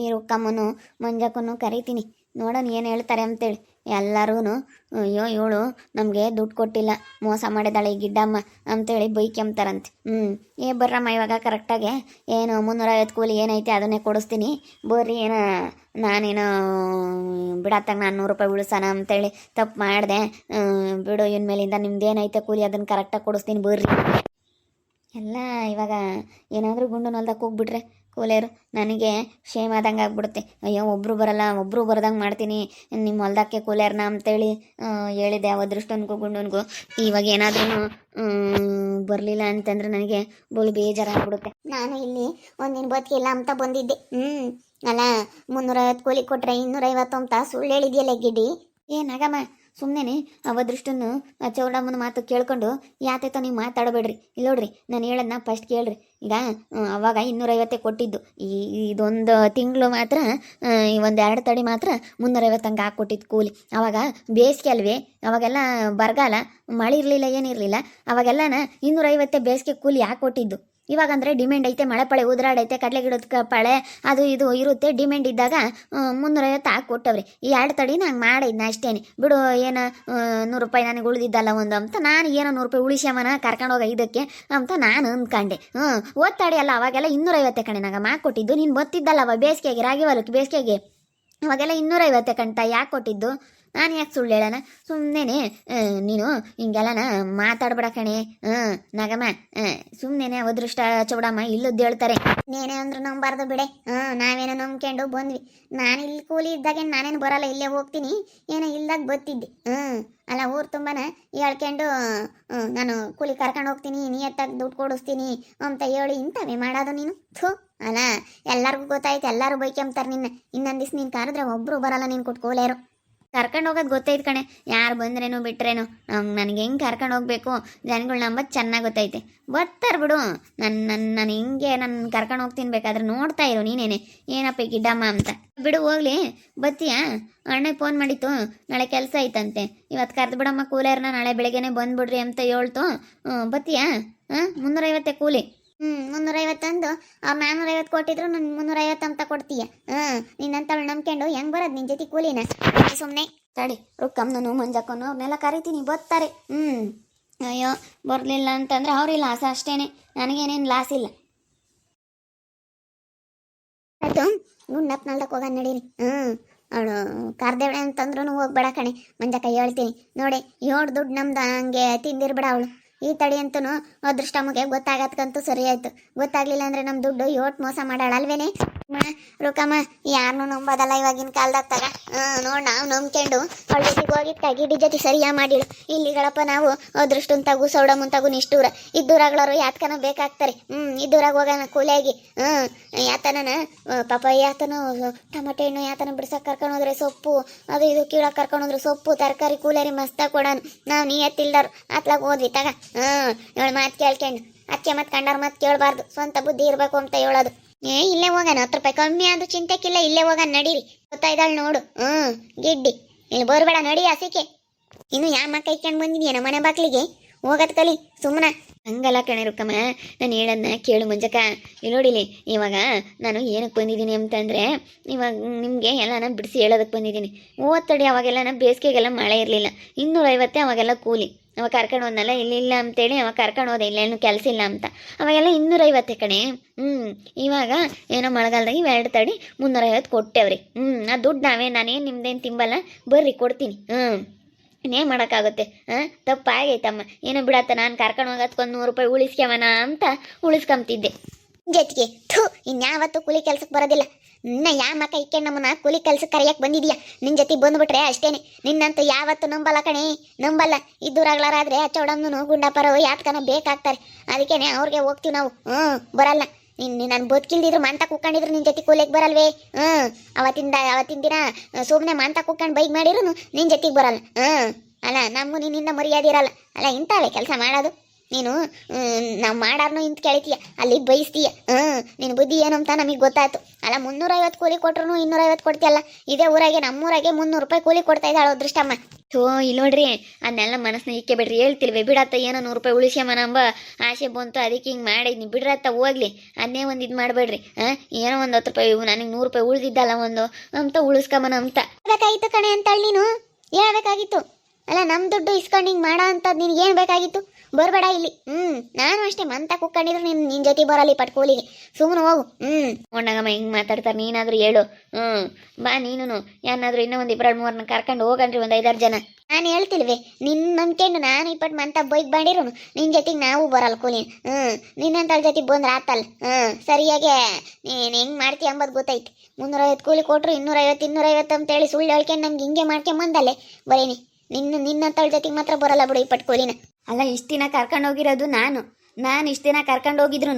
ಈ ರುಕ್ಕಮ್ಮನು ಮಂಜಕ್ಕನ್ನು ಕರಿತೀನಿ, ನೋಡೋಣ ಏನು ಹೇಳ್ತಾರೆ ಅಂತೇಳಿ. ಎಲ್ಲರೂ ಅಯ್ಯೋ ಇವಳು ನಮಗೆ ದುಡ್ಡು ಕೊಟ್ಟಿಲ್ಲ, ಮೋಸ ಮಾಡಿದಾಳೆ ಈ ಗಿಡ್ಡಮ್ಮ ಅಂತೇಳಿ ಬೈಕೆಂಬ್ತಾರಂತೆ. ಬರ್ರಮ್ಮ ಇವಾಗ ಕರೆಕ್ಟಾಗಿ ಏನು 350 ಕೂಲಿ ಏನೈತೆ ಅದನ್ನೇ ಕೊಡಿಸ್ತೀನಿ ಬರ್ರಿ. ಏನೋ ನಾನೇನೋ ಬಿಡತ್ತಾಗ ನಾನು 100 ರೂಪಾಯಿ ಉಳಿಸೋಣ ಅಂತೇಳಿ ತಪ್ಪು ಮಾಡಿದೆ, ಬಿಡು ಇನ್ಮೇಲಿಂದ ನಿಮ್ದು ಏನೈತೆ ಕೂಲಿ ಅದನ್ನು ಕರೆಕ್ಟಾಗಿ ಕೊಡಿಸ್ತೀನಿ ಬರ್ರಿ. ಎಲ್ಲ ಇವಾಗ ಏನಾದರೂ ಗುಂಡು ಹೊಲ್ದಾಗ ಹೋಗ್ಬಿಟ್ರೆ ಕೂಲಿಯರು ನನಗೆ ಶೇಮ್ ಆದಂಗೆ ಆಗ್ಬಿಡುತ್ತೆ. ಅಯ್ಯೋ ಒಬ್ಬರು ಬರಲ್ಲ, ಒಬ್ಬರು ಬರ್ದಂಗೆ ಮಾಡ್ತೀನಿ ನಿಮ್ಮ ಹೊಲ್ದಕ್ಕೆ ಕೂಲಿಯರ್ನ ಅಂತೇಳಿ ಹೇಳಿದೆ ಅದೃಷ್ಟನಿಗೂ ಗುಂಡನಿಗೂ. ಇವಾಗ ಏನಾದ್ರೂ ಬರಲಿಲ್ಲ ಅಂತಂದ್ರೆ ನನಗೆ ಬೋಲು ಬೇಜಾರಾಗ್ಬಿಡುತ್ತೆ. ನಾನು ಇಲ್ಲಿ ಒಂದಿನ ಬದುಕಿಲ್ಲ ಅಂತ ಬಂದಿದ್ದೆ. ಅಲ್ಲ 350 ಕೂಲಿ ಕೊಟ್ಟರೆ 250 ಅಂತ ಸುಳ್ಳು ಹೇಳಿದ್ಯಲ್ಲ ಗಿಡ್ಡಿ. ಏನಾಗಮ್ಮ ಸುಮ್ಮನೆ ಅವದೃಷ್ಟನ್ನು ಚೌಡಮ್ಮನ ಮಾತು ಕೇಳ್ಕೊಂಡು ಯಾತೈತೋ ನೀವು ಮಾತಾಡಬೇಡ್ರಿ. ಇಲ್ಲಿ ನೋಡ್ರಿ ನಾನು ಹೇಳೋದನ್ನ ಫಸ್ಟ್ ಕೇಳ್ರಿ. ಈಗ ಅವಾಗ 250 ಕೊಟ್ಟಿದ್ದು, ಇದೊಂದು ತಿಂಗಳು ಮಾತ್ರ ಒಂದು 2 ತಡಿ ಮಾತ್ರ 350 ಹಂಗೆ ಹಾಕ್ಕೊಟ್ಟಿದ್ದು ಕೂಲಿ. ಅವಾಗ ಬೇಸಿಗೆ ಅಲ್ವೇ, ಅವಾಗೆಲ್ಲ ಬರಗಾಲ, ಮಳೆ ಇರಲಿಲ್ಲ, ಏನಿರಲಿಲ್ಲ. ಅವಾಗೆಲ್ಲನ 250 ಬೇಸಿಗೆ ಕೂಲಿ ಹಾಕ್ಕೊಟ್ಟಿದ್ದು. ಇವಾಗ ಅಂದರೆ ಡಿಮ್ಯಾಂಡ್ ಐತೆ, ಮಳೆ ಪಳೆ ಉದುರಾಡೈತೆ, ಕಡಲೆ ಗಿಡದ ಪಳೆ ಅದು ಇದು ಇರುತ್ತೆ. ಡಿಮ್ಯಾಂಡ್ ಇದ್ದಾಗ 350 ಹಾಕ್ಕೊಟ್ಟವ್ರಿ. ಈ 2 ತಡಿ ನಂಗೆ ಮಾಡಿದ್ನ ಅಷ್ಟೇನೆ ಬಿಡು. ಏನು 100 ರೂಪಾಯಿ ನನಗೆ ಉಳಿದಿದ್ದಲ್ಲ ಒಂದು ಅಂತ ನಾನು ಏನೋ 100 ರೂಪಾಯಿ ಉಳಿಸ್ಯಾಮನ ಕರ್ಕೊಂಡೋಗ ಇದಕ್ಕೆ ಅಂತ ನಾನು ಅಂದ್ಕೊಂಡೆ. ಓದ್ತಾಡಿ ಅಲ್ಲ ಅವಾಗೆಲ್ಲ 250 ಕಣೆ ನಂಗೆ ಮಾಡಿಕೊಟ್ಟಿದ್ದು. ನೀನು ಗೊತ್ತಿದ್ದಲ್ಲ ಅವ ಬೇಸಿಗೆಗೆ, ರಾಗಿ ಹೊಲಕ್ಕೆ ಬೇಸಿಗೆಗೆ ಅವಾಗೆಲ್ಲ 250 ಕಂಟ ಯಾಕೆ ಕೊಟ್ಟಿದ್ದು? ನಾನು ಯಾಕೆ ಸುಳ್ಳು ಹೇಳೋಣ? ಸುಮ್ಮನೆ ನೀನು ಹಿಂಗೆಲ್ಲನ ಮಾತಾಡ್ಬೇಡ ಕಣೆ. ನಗಮ್ಮ ಸುಮ್ಮನೆ ಅದೃಷ್ಟ ಚೌಡಮ್ಮ ಇಲ್ಲದ್ದು ಹೇಳ್ತಾರೆ. ನೇನೇ ಅಂದ್ರು ನಂಬಾರ್ದು ಬಿಡೆ. ನಾವೇನೋ ನಂಬ್ಕೊಂಡು ಬಂದ್ವಿ. ನಾನು ಇಲ್ಲಿ ಕೂಲಿ ಇದ್ದಾಗ ನಾನೇನು ಬರಲ್ಲ, ಇಲ್ಲೇ ಹೋಗ್ತೀನಿ. ಏನೋ ಇಲ್ದಾಗ ಬತ್ತಿದ್ದೆ. ಅಲ್ಲ ಊರು ತುಂಬಾನ ಹೇಳ್ಕೊಂಡು ನಾನು ಕೂಲಿ ಕರ್ಕೊಂಡು ಹೋಗ್ತೀನಿ, ನಿಯತ್ತಾಗಿ ದುಡ್ಡು ಕೊಡಿಸ್ತೀನಿ ಅಂತ ಹೇಳಿ ಇಂಥವೇ ಮಾಡೋದು ನೀನು. ಥೂ ಅಲ್ಲ ಎಲ್ಲರಿಗೂ ಗೊತ್ತಾಯ್ತು, ಎಲ್ಲರೂ ಬೈಕೆಂಬ್ತಾರೆ ನಿನ್ನ. ಇನ್ನೊಂದು ದಿವ್ಸ ನೀನು ಕರೆದ್ರೆ ಒಬ್ಬರು ಬರಲ್ಲ ನೀನು ಕೊಟ್ಕೋಲೇರು. ಕರ್ಕೊಂಡು ಹೋಗೋದು ಗೊತ್ತೈತೆ ಕಣೆ, ಯಾರು ಬಂದ್ರೇನು ಬಿಟ್ರೇನು ನನಗೆ ಹೆಂಗೆ ಕರ್ಕೊಂಡು ಹೋಗ್ಬೇಕು ಜನಗಳು ನಂಬತ್ತು ಚೆನ್ನಾಗಿ ಗೊತ್ತೈತೆ. ಬರ್ತಾರೆ ಬಿಡು. ನಾನು ಹಿಂಗೆ ನನ್ನ ಕರ್ಕೊಂಡು ಹೋಗ್ತೀನಿ, ಬೇಕಾದ್ರೆ ನೋಡ್ತಾ ಇರು ನೀನೇನೆ ಏನಪ್ಪ ಗಿಡ್ಡಮ್ಮ ಅಂತ. ಬಿಡು ಹೋಗ್ಲಿ. ಬತ್ತೀಯಾ? ಅಣ್ಣ ಫೋನ್ ಮಾಡಿತ್ತು, ನಾಳೆ ಕೆಲಸ ಐತಂತೆ, ಇವತ್ತು ಕರೆದು ಬಿಡಮ್ಮ ಕೂಲಿಯರ್ನ, ನಾಳೆ ಬೆಳಗ್ಗೆನೆ ಬಂದ್ಬಿಡ್ರಿ ಅಂತ ಹೇಳ್ತು. ಬತ್ತೀಯಾ? 350 ಕೂಲಿ. 350 ಅಂದು ಅವ್ರು 450 ಕೊಟ್ಟಿದ್ರು, ನಾನು 350 ಅಂತ ಕೊಡ್ತೀಯ. ನಿನ್ನಂತವಳು ನಂಬ್ಕೊಂಡು ಹೆಂಗೆ ಬರೋದು ನಿನ್ನ ಜೊತೆ ಕೂಲಿನ? ಸುಮ್ಮನೆ ತಡಿ, ರುಕ್ಕಮ್ಮನೂ ಮಂಜಕ್ಕನು ಅವ್ರನ್ನೆಲ್ಲ ಕರಿತೀನಿ, ಬರ್ತಾರೆ. ಅಯ್ಯೋ ಬರಲಿಲ್ಲ ಅಂತಂದರೆ ಅವ್ರಿಗೆ ಲಾಸ ಅಷ್ಟೇನೆ, ನನಗೇನೇನು ಲಾಸ್ ಇಲ್ಲ. ಆಯ್ತು ಗುಂಡಪ್ಪನಲ್ದಕ್ಕೆ ಹೋಗೋಣ ನಡೀರಿ. ಅವಳು ಕರ್ದೇವಳೆ ಅಂತಂದ್ರೂ ಹೋಗ್ಬೇಡ ಕಣೆ ಮಂಜಕ್ಕ, ಹೇಳ್ತೀನಿ ನೋಡಿ. 7 ದುಡ್ಡು ನಮ್ದು ಹಂಗೆ ತಿಂದಿರ್ಬೇಡ ಅವಳು. ಈ ತಡಿ ಅಂತೂ ಅದೃಷ್ಟಮ್ಮಗೆ ಗೊತ್ತಾಗತ್ಕಂತೂ ಸರಿ ಆಯ್ತು. ಗೊತ್ತಾಗ್ಲಿಲ್ಲ ಅಂದ್ರೆ ನಮ್ಮ ದುಡ್ಡು ಯೋಟ್ ಮೋಸ ಮಾಡಾಳಲ್ವೇನೆ. ರುಕಮ್ಮ ಯಾರನ್ನೂ ನಂಬೋದಲ್ಲ ಇವಾಗಿನ ಕಾಲದಾಗ ತಗ. ನೋಡಿ ನಾವು ನಂಬ್ಕೊಂಡು ಅವಳ ಜೊತೆಗೆ ಹೋಗಿದ್ಕ ಗಿಡ್ಡಿ ಜೊತೆ ಸರಿಯಾ ಮಾಡಿಳು. ಇಲ್ಲಿಗಳಪ್ಪ ನಾವು ಅದೃಷ್ಟಂತಾಗು ಸೌಡಮಂತಾಗು ನಿಷ್ಠೂರ ಇದ್ದೂರಾಗ್ಳವರು ಯಾತ್ಕನ ಬೇಕಾಗ್ತಾರೆ. ಇದ್ದೂರಾಗ ಹೋಗೋಣ ಕೂಲಿಯಾಗಿ. ಯಾತನ ಪಾಪ ಯಾತನ ಟೊಮಟೆ ಹಣ್ಣು ಯಾತನ ಬಿಡ್ಸಕ್ಕೆ ಕರ್ಕೊಂಡು ಹೋದ್ರೆ ಸೊಪ್ಪು ಅದು ಇದು ಕೀಳಕ್ಕೆ ಕರ್ಕೊಂಡು ಹೋದ್ರೆ ಸೊಪ್ಪು ತರಕಾರಿ ಕೂಲಿಯರಿ ಮಸ್ತಾಗಿ ಕೊಡೋಣ. ನಾವು ನೀಯತ್ತಿಲ್ದವ್ರು ಅತ್ಲಾಗ ಹೋದ್ವಿ ತಗ. ಇವಳು ಮಾತು ಕೇಳ್ಕೊಂಡು ಅಚ್ಚೆ ಮತ್ತು ಕಂಡಾರ ಮಾತು ಕೇಳಬಾರ್ದು, ಸ್ವಂತ ಬುದ್ಧಿ ಇರಬೇಕು ಅಂತ ಹೇಳೋದು. ಇಲ್ಲೇ ಹೋಗೋಣ, 10 ರೂಪಾಯಿ ಕಮ್ಮಿ ಆದ್ರೂ ಚಿಂತೆಕ್ಕಿಲ್ಲ, ಇಲ್ಲೇ ಹೋಗೋಣ ನಡೀರಿ. ಗೊತ್ತಾಯ್ದಾಳು ನೋಡು. ಗಿಡ್ಡಿ ಇಲ್ಲಿ ಬರಬೇಡ ನಡಿ ಹಸಿಕೆ. ಇನ್ನು ಯಾ ಮಕ್ಕ ಇಟ್ಕೊಂಡು ಬಂದಿದ್ಯೇನ ಮನೆ ಬಾಕ್ಲಿಗೆ? ಹೋಗತ್ ಕಲಿ ಸುಮ್ಮನೆ. ಹಂಗಲ್ಲ ಕಣೆ ರುಕ್ಕಮ್ಮ, ನಾನು ಹೇಳೋದನ್ನ ಕೇಳು ಮಂಜಕ್ಕ. ಇಲ್ಲಿ ನೋಡಿಲಿ, ಇವಾಗ ನಾನು ಏನಕ್ಕೆ ಬಂದಿದ್ದೀನಿ ಅಂತಂದರೆ ಇವಾಗ ನಿಮಗೆ ಎಲ್ಲನ ಬಿಡಿಸಿ ಹೇಳೋದಕ್ಕೆ ಬಂದಿದ್ದೀನಿ. ಓದ್ತಡಿ ಅವಾಗೆಲ್ಲ ಬೇಸಿಗೆಗೆಲ್ಲ ಮಳೆ ಇರಲಿಲ್ಲ, 250 ಅವಾಗೆಲ್ಲ ಕೂಲಿ. ಅವಾಗ ಕರ್ಕೊಂಡು ಹೋದ್ನಲ್ಲ ಇಲ್ಲಿಲ್ಲ ಅಂತೇಳಿ ಅವಾಗ ಕರ್ಕೊಂಡು ಹೋದೆ, ಇಲ್ಲೇನು ಕೆಲಸ ಇಲ್ಲ ಅಂತ. ಅವಾಗೆಲ್ಲ 250 ಕಣೆ. ಇವಾಗ ಏನೋ ಮಳೆಗಾಲದಾಗ 2 ತಡಿ 350 ಕೊಟ್ಟೆವ್ರಿ. ಆ ದುಡ್ಡು ನಾನೇನು ನಿಮ್ದೇನು ತಿಂಬಲ್ಲ, ಬರ್ರಿ ಕೊಡ್ತೀನಿ. ಇನ್ನೇನು ಮಾಡೋಕ್ಕಾಗುತ್ತೆ? ತಪ್ಪಾಗೈತಮ್ಮ, ಏನೋ ಬಿಡತ್ತ, ನಾನು ಕರ್ಕೊಂಡು ಹೋಗೋದಕ್ಕೊಂದು 100 ರೂಪಾಯಿ ಉಳಿಸ್ಕ್ಯವನ ಅಂತ ಉಳಿಸ್ಕೊಂತಿದ್ದೆ ಜೊತೆಗೆ. ಥೂ ಇನ್ಯಾವತ್ತೂ ಕೂಲಿ ಕೆಲ್ಸಕ್ಕೆ ಬರೋದಿಲ್ಲ. ಯಾ ಮಕ್ಕ ಇಕ್ಕೊಂಡು ನಮ್ಮನ್ನ ಕೂಲಿ ಕೆಲ್ಸಕ್ಕೆ ಕರೆಯಕ್ಕೆ ಬಂದಿದ್ಯಾ? ನಿನ್ನ ಜೊತೆ ಬಂದುಬಿಟ್ರೆ ಅಷ್ಟೇನೆ. ನಿನ್ನಂತೂ ಯಾವತ್ತೂ ನಂಬಲ್ಲ ಕಣೆ, ನಂಬಲ್ಲ. ಇದ್ದೂರಾಗ್ಲಾರಾದ್ರೆ ಚೌಡಮ್ಮನು ಗುಂಡಪ್ಪರು ಯಾತ್ಕನ ಬೇಕಾಗ್ತಾರೆ. ಅದಕ್ಕೇನೆ ಅವ್ರಿಗೆ ಹೋಗ್ತೀವಿ ನಾವು. ಬರಲ್ಲ. ನಾನು ಬದುಕಿಲ್ದಿದ್ರು ಮಾಂತ ಕೂಕೊಂಡಿದ್ರು ನಿನ್ನ ಜೊತೆ ಕೂಲಿಗೆ ಬರಲ್ವೇ? ಅವತ್ತಿನ ದಿನ ಸುಮ್ಮನೆ ಮಾಂತ ಕೂತ್ಕೊಂಡು ಬೈಕ್ ಮಾಡಿದ್ರು ನಿನ್ನ ಜೊತೆಗೆ ಬರಲ್ಲ. ಅಲ್ಲ ನಮಗೂ ನಿನ್ನಿಂದ ಮರ್ಯಾದೆ ಇರಲ್ಲ. ಅಲ್ಲ ಇಂಥವೇ ಕೆಲಸ ಮಾಡೋದು ನೀನು. ನಾವು ಮಾಡಾರ್ನು ಇಂತ ಕೇಳ್ತೀಯ, ಅಲ್ಲಿ ಬೈಸ್ತೀಯ. ನಿನ್ನ ಬುದ್ಧಿ ಏನು ಅಂತ ನಮಗೆ ಗೊತ್ತಾಯ್ತು. ಅಲ್ಲ 350 ಕೂಲಿ ಕೊಟ್ರು 250 ಕೊಡ್ತೀಯಲ್ಲ. ಇದೇ ಊರಾಗೆ ನಮ್ಮೂರಾಗೆ 300 ರೂಪಾಯಿ ಕೂಲಿ ಕೊಡ್ತಾ ಇದ್ದಾಳು ಅದೃಷ್ಟಮ್ಮ. ಥೋ ಇಲ್ಲಿ ನೋಡ್ರಿ ಅದನ್ನೆಲ್ಲ ಮನಸ್ಸನ್ನ ಇಕ್ಕೆ ಬಿಡ್ರಿ ಹೇಳ್ತಿಲ್ವೇ ಬಿಡತ್ತ ಏನೋ 100 ರೂಪಾಯಿ ಉಳಿಸ್ಯಮನ ಅಂಬ ಆಸೆ ಬಂತು ಅದಕ್ಕೆ ಹಿಂಗೆ ಮಾಡಿದ್ನಿ ಬಿಡ್ರತ್ತ ಹೋಗ್ಲಿ ಅದನ್ನೇ ಒಂದು ಇದು ಮಾಡಬೇಡ್ರಿ ಏನೋ ಒಂದು 10 ರೂಪಾಯಿ ನನಗೆ 100 ರೂಪಾಯಿ ಉಳಿದಿದ್ದಲ್ಲ ಒಂದು ಅಂತ ಉಳಿಸ್ಕಮನ ಅಂತ ಬೇಕಾಗಿತ್ತು ಕಣೆ ಅಂತೇಳಿ ನೀನು ಹೇಳ್ಬೇಕಾಗಿತ್ತು ಅಲ್ಲ ನಮ್ಮ ದುಡ್ಡು ಇಸ್ಕೊಂಡು ಹಿಂಗೆ ಮಾಡೋ ಅಂಥದ್ದು ನಿನ್ಗೆ ಏನು ಬೇಕಾಗಿತ್ತು ಬರಬೇಡ ಇಲ್ಲಿ ನಾನು ಅಷ್ಟೇ ಮಂತ ಕುಕ್ಕೊಂಡಿದ್ರು ನಿನ್ನ ಜೊತೆ ಬರಲಿ ಪಟ್ಕೋಲಿಗೆ ಸುಮ್ಮನೆ ಹೋಗು ನೋಡಾಗಮ್ಮ ಹಿಂಗೆ ಮಾತಾಡ್ತಾರೆ ನೀನಾದರೂ ಹೇಳು ಬಾ ನೀನು ಯಾರಾದ್ರೂ ಇನ್ನೂ ಒಂದು 2-3 ಕರ್ಕೊಂಡು ಹೋಗಣ್ರಿ ಒಂದು 5-6 ಜನ ನಾನು ಹೇಳ್ತಿಲ್ವೇ ನಿನ್ನ ನಂಬ್ಕೊಂಡು ನಾನು 20 ಮಂತ ಬೈಕ್ ಬಂದಿರು ನಿನ್ನ ಜೊತೆಗೆ ನಾವು ಬರಲ್ಲ ಕೂಲಿ ನಿನ್ನಂತಳ ಜೊತೆಗೆ ಬಂದ್ರೆ ಆತಲ್ಲ ಸರಿಯಾಗೆ ನೀನು ಹೆಂಗೆ ಮಾಡ್ತೀಯ ಅಂಬೋದು ಗೊತ್ತೈತಿ 350 ಕೂಲಿ ಕೊಟ್ಟರು 250 ಅಂತೇಳಿ ಸುಳ್ಳು ಹೇಳ್ಕೊಂಡು ನಮ್ಗೆ ಹಿಂಗೆ ಮಾಡ್ಕೊಂಬಂದಲ್ಲೇ ಬರೀನಿ ನಿನ್ನಂತಳ ಜೊತೆಗೆ ಮಾತ್ರ ಬರಲ್ಲ ಬಿಡು 20 ಕೂಲಿನ ಅಲ್ಲ ಇಷ್ಟು ದಿನ ಕರ್ಕೊಂಡು ಹೋಗಿರೋದು ನಾನು ಇಷ್ಟು ದಿನ ಕರ್ಕೊಂಡು ಹೋಗಿದ್ರು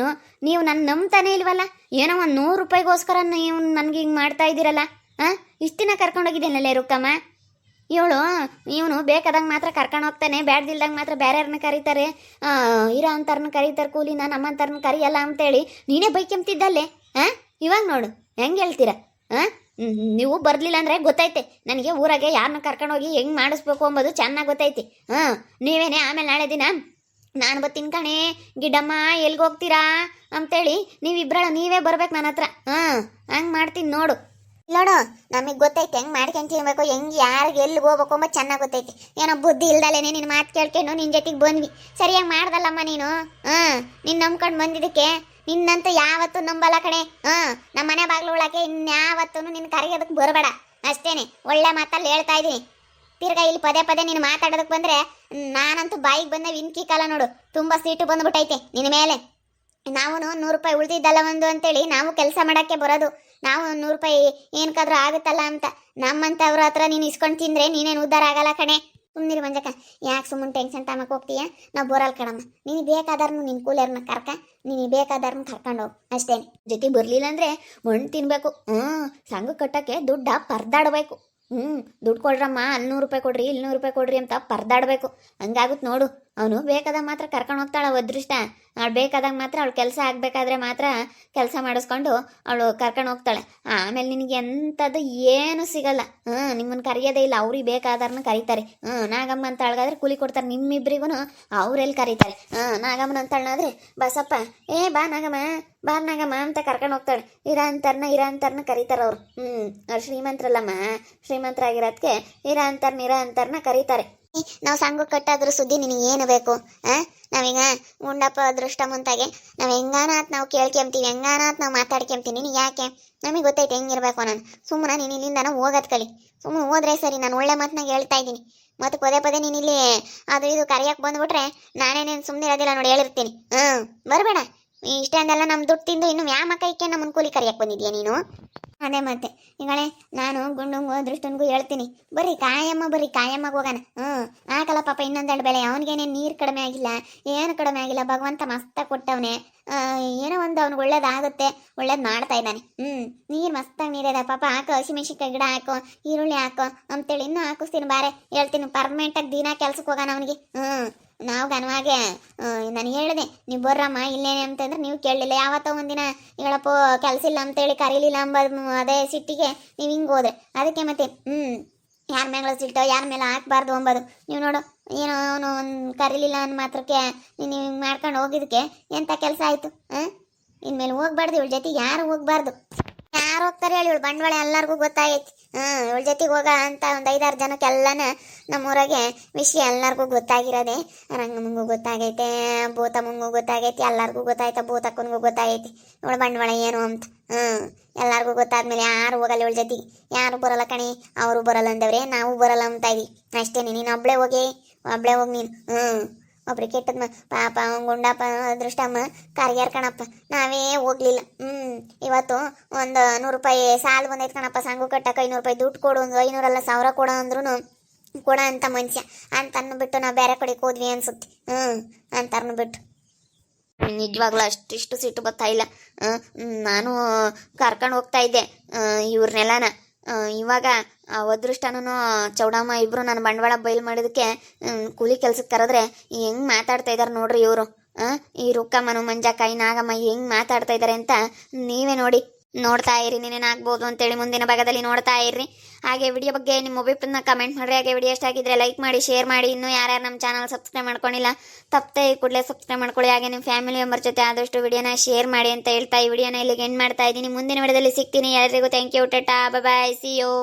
ನೀವು ನನ್ನ ನಂಬ್ತಾನೆ ಇಲ್ವಲ್ಲ ಏನೋ ಒಂದು 100 ರೂಪಾಯಿಗೋಸ್ಕರ ನೀವು ನನಗೆ ಹಿಂಗೆ ಮಾಡ್ತಾ ಇದ್ದೀರಲ್ಲ ಇಷ್ಟು ದಿನ ಕರ್ಕೊಂಡು ಹೋಗಿದ್ದೇನಲ್ಲೇ ರುಕ್ಕಮ್ಮ ಇವನು ಬೇಕಾದಂಗೆ ಮಾತ್ರ ಕರ್ಕೊಂಡು ಹೋಗ್ತಾನೆ ಬ್ಯಾಡ್ದಿಲ್ದಂಗೆ ಮಾತ್ರ ಬೇರೆಯವ್ರನ್ನ ಕರೀತಾರೆ ಇರೋ ಅಂತಾರನ್ನ ಕರೀತಾರೆ ಕೂಲಿನ ನಮ್ಮಂತಾರನ್ನ ಕರಿಯಲ್ಲ ಅಂತೇಳಿ ನೀನೇ ಬೈಕೆಂಬ್ತಿದ್ದಲ್ಲೇ ಇವಾಗ ನೋಡು ಹೆಂಗೆ ಹೇಳ್ತೀರಾ ನೀವು ಬರ್ಲಿಲ್ಲ ಅಂದರೆ ಗೊತ್ತೈತೆ ನನಗೆ ಊರಾಗೆ ಯಾರನ್ನ ಕರ್ಕೊಂಡೋಗಿ ಹೆಂಗೆ ಮಾಡಿಸ್ಬೇಕು ಅಂಬೋದು ಚೆನ್ನಾಗಿ ಗೊತ್ತೈತಿ ನೀವೇನೇ ಆಮೇಲೆ ನಾಳೆ ದಿನ ನಾನು ಬರ್ತೀನಿ ಕಣೆ ಗಿಡ್ಡಮ್ಮ ಎಲ್ಗೆ ಹೋಗ್ತೀರಾ ಅಂತೇಳಿ ನೀವೇ ಬರ್ಬೇಕು ನನ್ನ ಹತ್ರ ಹಂಗೆ ಮಾಡ್ತೀನಿ ನೋಡು ನಮಗೆ ಗೊತ್ತೈತೆ ಹೆಂಗೆ ಮಾಡ್ಕೊಂತಿರ್ಬೇಕು ಹೆಂಗೆ ಯಾರಿಗೆ ಎಲ್ಲಿಗೆ ಹೋಗ್ಬೇಕು ಅಂಬ ಚೆನ್ನಾಗಿ ಗೊತ್ತೈತಿ ಏನೋ ಬುದ್ಧಿ ಇಲ್ದಲೇನೆ ನಿನ್ನ ಮಾತು ಕೇಳ್ಕೊಂಡು ನಿನ್ನ ಜೊತೆಗೆ ಬಂದ್ವಿ ಸರಿಯಾಗಿ ಮಾಡ್ದಲ್ಲಮ್ಮ ನೀನು ನಿನ್ನ ನಂಬ್ಕೊಂಡು ಬಂದಿದ್ದಕ್ಕೆ ನಿನ್ನಂತೂ ಯಾವತ್ತೂ ನಂಬಲ್ಲ ಕಣೆ ನಮ್ಮ ಮನೆ ಬಾಗ್ಲು ಒಳಗೆ ಇನ್ಯಾವತ್ತೂ ನಿನ್ನ ಕರೆಯೋದಕ್ಕೆ ಬರಬೇಡ ಅಷ್ಟೇನೆ ಒಳ್ಳೆ ಮಾತಲ್ಲಿ ಹೇಳ್ತಾ ಇದ್ದೀನಿ ತಿರ್ಗಾ ಇಲ್ಲಿ ಪದೇ ನೀನು ಮಾತಾಡೋದಕ್ಕೆ ಬಂದರೆ ನಾನಂತೂ ಬಾಯಿಗೆ ಬಂದ ವಿನ್ಕಿ ಕಾಲ ನೋಡು ತುಂಬ ಸೀಟು ಬಂದ್ಬಿಟ್ಟೈತೆ ನಿನ್ನ ಮೇಲೆ ನಾವು 100 ರೂಪಾಯಿ ಉಳಿದಿದ್ದಲ್ಲ ಒಂದು ಅಂತೇಳಿ ನಾವು ಕೆಲಸ ಮಾಡೋಕ್ಕೆ ಬರೋದು ನಾವು 100 ರೂಪಾಯಿ ಏನಕ್ಕಾದ್ರೂ ಆಗುತ್ತಲ್ಲ ಅಂತ ನಮ್ಮಂತವ್ರ ಹತ್ರ ನೀನು ಇಸ್ಕೊಂಡು ತಿಂದರೆ ನೀನೇನು ಉದ್ಧಾರ ಆಗಲ್ಲ ಕಣೆ ಸುಮ್ಮನಿರು ಮಂಜಕ್ಕ ಯಾಕೆ ಸುಮ್ಮನೆ ಟೆನ್ಷನ್ ತಮಕ್ಕೆ ಹೋಗ್ತೀಯ ನಾವು ಬರಲ್ಲ ಕಣಮ್ಮ ನೀನು ಬೇಕಾದ್ರೂ ನಿನ್ನ ಕೂಲರ್ನ ನೀನು ಬೇಕಾದ್ರೂ ಕರ್ಕೊಂಡು ಹೋಗು ಅಷ್ಟೇನೆ ಜೊತೆ ಬರಲಿಲ್ಲ ಅಂದರೆ ಮಣ್ಣು ತಿನ್ನಬೇಕು ಸಂಘ ಕಟ್ಟೋಕ್ಕೆ ದುಡ್ಡ ಪರ್ದಾಡಬೇಕು ದುಡ್ಡು ಕೊಡ್ರಮ್ಮ ಅಲ್ಲಿ 100 ರೂಪಾಯಿ ಕೊಡ್ರಿ ಇಲ್ಲಿ 100 ರೂಪಾಯಿ ಕೊಡ್ರಿ ಅಂತ ಪರ್ದಾಡಬೇಕು ಹಂಗಾಗುತ್ತೆ ನೋಡು ಅವನು ಬೇಕಾದಾಗ ಮಾತ್ರ ಕರ್ಕೊಂಡು ಹೋಗ್ತಾಳೆ ಅದೃಷ್ಟ ಅವಳು ಬೇಕಾದಾಗ ಮಾತ್ರ ಅವಳು ಕೆಲಸ ಆಗಬೇಕಾದ್ರೆ ಮಾತ್ರ ಕೆಲಸ ಮಾಡಿಸ್ಕೊಂಡು ಅವಳು ಕರ್ಕೊಂಡು ಹೋಗ್ತಾಳೆ ಆಮೇಲೆ ನಿನಗೆ ಎಂಥದ್ದು ಏನೂ ಸಿಗಲ್ಲ ನಿಮ್ಮನ್ನು ಕರೆಯೋದೇ ಇಲ್ಲ ಅವ್ರಿಗೆ ಬೇಕಾದ್ರನ್ನ ಕರೀತಾರೆ ನಾಗಮ್ಮ ಅಂತ ಅಳ್ಗಾದ್ರೆ ಕೂಲಿ ಕೊಡ್ತಾರೆ ನಿಮ್ಮಿಬ್ಬರಿಗೂ ಅವರೆಲ್ಲಿ ಕರೀತಾರೆ ನಾಗಮ್ಮನ ಅಂತ ಅಳ್ಳಾದ್ರೆ ಬಸಪ್ಪ ಬಾ ನಾಗಮ್ಮ ಅಂತ ಕರ್ಕೊಂಡು ಹೋಗ್ತಾಳೆ ಇರ ಅಂತಾರನ್ನ ಕರೀತಾರೆ ಅವರು ಅವ್ರು ಶ್ರೀಮಂತರಲ್ಲಮ್ಮ ಶ್ರೀಮಂತರಾಗಿರೋದಕ್ಕೆ ಇರ ಅಂತಾರನ್ನ ಕರೀತಾರೆ ನಾವು ಸಂಘ ಕಟ್ಟಾದ್ರೂ ಸುದ್ದಿ ನಿನಗೆ ಏನು ಬೇಕು ನಾವೀಗ ಉಂಡಪ್ಪ ಅದೃಷ್ಟ ಮುಂತಾಗೆ ನಾವು ಹೆಂಗಾನಾತ್ ನಾವು ಕೇಳ್ಕೊಂತೀವಿ ಹೆಂಗಾನಾತ್ ನಾವು ಮಾತಾಡ್ಕೊಂತೀವಿ ನೀನು ಯಾಕೆ ನಮಗೆ ಗೊತ್ತೈತೆ ಹೆಂಗಿರ್ಬೇಕು ನಾನು ಸುಮ್ಮನೆ ನೀನು ಇಲ್ಲಿಂದ ಹೋಗೋದು ಕಲಿ ಸುಮ್ಮನೆ ಹೋದ್ರೆ ಸರಿ ನಾನು ಒಳ್ಳೆ ಮಾತನಾಗ ಹೇಳ್ತಾ ಇದ್ದೀನಿ ಮತ್ತು ಪದೇ ನೀನು ಇಲ್ಲಿ ಅದು ಇದು ಕರೆಯೋಕೆ ಬಂದ್ಬಿಟ್ರೆ ನಾನೇನೇನು ಸುಮ್ಮನೆ ಇರೋದಿಲ್ಲ ನೋಡಿ ಹೇಳಿರ್ತೀನಿ ಬರಬೇಡ ಇಷ್ಟೊಂದೆಲ್ಲ ನಮ್ಮ ದುಡ್ಡು ತಿಂದು ಇನ್ನು ವ್ಯಾಮ ಕೈಕೆ ನಮ್ಮನ್ನು ಕೂಲಿ ಕರೆಯೋಕೆ ಬಂದಿದ್ಯಾ ನೀನು ಅದೇ ಮತ್ತೆ ಈಗಳೇ ನಾನು ಗುಂಡುಂಗು ಅದೃಷ್ಟನ್ಗೂ ಹೇಳ್ತೀನಿ ಬರ್ರಿ ಕಾಯಮ್ಮಗೆ ಹೋಗೋಣ ಹಾಕಲ್ಲ ಪಾಪ ಇನ್ನೊಂದೆರಡು ಬೆಳೆ ಅವನಿಗೇನೇನು ನೀರು ಕಡಿಮೆ ಆಗಿಲ್ಲ ಏನು ಕಡಿಮೆ ಆಗಿಲ್ಲ ಭಗವಂತ ಮಸ್ತಾಗಿ ಕೊಟ್ಟವನೇ ಏನೋ ಒಂದು ಅವ್ನಿಗೆ ಒಳ್ಳೇದಾಗುತ್ತೆ ಒಳ್ಳೇದು ಮಾಡ್ತಾ ಇದ್ದಾನೆ ನೀರು ಮಸ್ತಾಗಿ ನೀರಿದೆ ಪಾಪ ಹಾಕೋ ಹಸಿಮೆಣ್ಸಿನ್ಕಾಯಿ ಗಿಡ ಹಾಕೋ ಈರುಳ್ಳಿ ಹಾಕೋ ಅಂತೇಳಿ ಇನ್ನೂ ಹಾಕಿಸ್ತೀನಿ ಬಾರೆ ಹೇಳ್ತೀನಿ ಪರ್ಮನೆಂಟಾಗಿ ದಿನ ಕೆಲ್ಸಕ್ಕೆ ಹೋಗೋಣ ಅವನಿಗೆ ನಾವು ಗನವಾಗೆ ನಾನು ಹೇಳಿದೆ ನೀವು ಬರ್ರಮ್ಮ ಇಲ್ಲೇನೆ ಅಂತಂದ್ರೆ ನೀವು ಕೇಳಲಿಲ್ಲ ಯಾವತ್ತೋ ಒಂದಿನ ಹೇಳಪ್ಪ ಕೆಲಸ ಇಲ್ಲ ಅಂತೇಳಿ ಕರೀಲಿಲ್ಲ ಅಂಬೋದು ಅದೇ ಸಿಟ್ಟಿಗೆ ನೀವು ಹಿಂಗೆ ಹೋದ್ರೆ ಅದಕ್ಕೆ ಮತ್ತೆ ಯಾರ ಮೇಲೆ ಸಿಟ್ಟು ಯಾರ ಮೇಲೆ ಹಾಕ್ಬಾರ್ದು ಅಂಬೋದು ನೀವು ನೋಡು ಏನೋ ಅವನು ಒಂದು ಕರೀಲಿಲ್ಲ ಅಂದ ಮಾತ್ರಕ್ಕೆ ನೀನು ಹಿಂಗೆ ಮಾಡ್ಕೊಂಡು ಹೋಗಿದ್ದಕ್ಕೆ ಎಂಥ ಕೆಲಸ ಆಯಿತು ಇನ್ಮೇಲೆ ಹೋಗ್ಬಾರ್ದು ಇವಳ ಜೊತೆ ಯಾರು ಹೋಗ್ಬಾರ್ದು ಯಾರು ಹೋಗ್ತಾರೆ ಹೇಳಿ ಇವಳು ಬಂಡವಾಳ ಎಲ್ಲರಿಗೂ ಗೊತ್ತಾಗೈತಿ ಇವಳ ಜೊತೆಗೆ ಹೋಗ ಅಂತ ಒಂದು 5-6 ಜನಕ್ಕೆಲ್ಲನ ನಮ್ಮೂರಾಗೆ ವಿಷಯ ಎಲ್ಲರಿಗೂ ಗೊತ್ತಾಗಿರೋದೆ ರಂಗಮ್ಮಂಗೂ ಗೊತ್ತಾಗೈತೆ ಭೂತಮ್ಮಂಗೂ ಗೊತ್ತಾಗೈತಿ ಎಲ್ಲರಿಗೂ ಗೊತ್ತಾಯ್ತ ಭೂತಕ್ಕನಿಗೂ ಗೊತ್ತಾಗೈತಿ ಇವಳು ಬಂಡವಾಳ ಏನು ಅಂತ ಎಲ್ಲರಿಗೂ ಗೊತ್ತಾದ್ಮೇಲೆ ಯಾರು ಹೋಗಲ್ಲ ಇವಳ ಜೊತೆಗೆ ಯಾರು ಬರಲ್ಲ ಕಣಿ ಅವರು ಬರಲ್ಲ ಅಂದವ್ರೆ ನಾವು ಬರಲ್ಲ ಅಂತ ಇದೀವಿ ಅಷ್ಟೇ ನೀನು ಒಬ್ಳೆ ಹೋಗಿ ನೀನು ಒಬ್ರಿಗೆ ಕೆಟ್ಟದ್ಮ ಪಾಪ ಗುಂಡಪ್ಪ ಅದೃಷ್ಟಮ್ಮ ಕರಿಯಾರ್ ಕಣಪ್ಪ ನಾವೇ ಹೋಗ್ಲಿಲ್ಲ ಇವತ್ತು ಒಂದು 100 ರೂಪಾಯಿ ಸಾಲ ಬಂದೈತೆ ಕಣಪ್ಪ ಸಂಘ ಕಟ್ಟಕ್ಕೆ 500 ರೂಪಾಯಿ ದುಡ್ಡು ಕೊಡು ಒಂದು 500 ಅಲ್ಲ 1000 ಕೊಡ ಅಂದ್ರೂ ಕೊಡ ಅಂತ ಮನುಷ್ಯ ಅಂತನ್ನು ಬಿಟ್ಟು ನಾವು ಬೇರೆ ಕಡೆಗೆ ಹೋದ್ವಿ ಅನ್ಸುತ್ತೆ ಅಂತರ್ನು ಬಿಟ್ಟು ನಿಜವಾಗ್ಲೂ ಅಷ್ಟಿಷ್ಟು ಸಿಟ್ಟು ಬರ್ತಾ ಇಲ್ಲ ನಾನು ಕರ್ಕೊಂಡು ಹೋಗ್ತಾ ಇದ್ದೆ ಇವ್ರನ್ನೆಲ್ಲನ ಇವಾಗ ಅದೃಷ್ಟನೂ ಚೌಡಮ್ಮ ಇಬ್ಬರು ನನ್ನ ಬಂಡವಾಳ ಬಯಲು ಮಾಡಿದಕ್ಕೆ ಕೂಲಿ ಕೆಲ್ಸಕ್ಕೆ ಕರೆದ್ರೆ ಹೆಂಗೆ ಮಾತಾಡ್ತಾ ಇದ್ದಾರೆ ನೋಡ್ರಿ ಇವರು ಈ ರುಕ್ಕಮ್ಮನು ಮಂಜಕ್ಕ ಈ ನಾಗಮ್ಮ ಹೆಂಗೆ ಮಾತಾಡ್ತಾ ಇದ್ದಾರೆ ಅಂತ ನೀವೇ ನೋಡಿ ನೋಡ್ತಾ ಇರಿ ನೀನೇನಾಗ್ಬೋದು ಅಂತೇಳಿ ಮುಂದಿನ ಭಾಗದಲ್ಲಿ ನೋಡ್ತಾ ಇರ್ರಿ. ಹಾಗೆ ವಿಡಿಯೋ ಬಗ್ಗೆ ನಿಮ್ಮ ಒಪಿನಿಯನ್ನ ಕಮೆಂಟ್ ಮಾಡಿರಿ. ಹಾಗೆ ವಿಡಿಯೋ ಇಷ್ಟ ಆಗಿದ್ರೆ ಲೈಕ್ ಮಾಡಿ, ಶೇರ್ ಮಾಡಿ. ಇನ್ನೂ ಯಾರ್ಯಾರು ನಮ್ಮ ಚಾನಲ್ ಸಬ್ಸ್ಕ್ರೈಬ್ ಮಾಡ್ಕೊಂಡಿಲ್ಲ ತಪ್ಪದೆ ಈ ಕೂಡಲೇ ಸಬ್ಸ್ಕ್ರೈಬ್ ಮಾಡ್ಕೊಳ್ಳಿ. ಹಾಗೆ ನಿಮ್ಮ ಫ್ಯಾಮಿಲಿ ಮೆಂಬರ್ ಜೊತೆ ಆದಷ್ಟು ವಿಡಿಯೋನ ಶೇರ್ ಮಾಡಿ ಅಂತ ಹೇಳ್ತಾ ಈ ವಿಡಿಯೋನ ಇಲ್ಲಿಗೆ ಎಂಡ್ ಮಾಡ್ತಾ ಇದ್ದೀನಿ. ಮುಂದಿನ ವಿಡಿಯೋದಲ್ಲಿ ಸಿಗ್ತೀನಿ. ಎಲ್ಲರಿಗೂ thank you. Tata, bye, see you.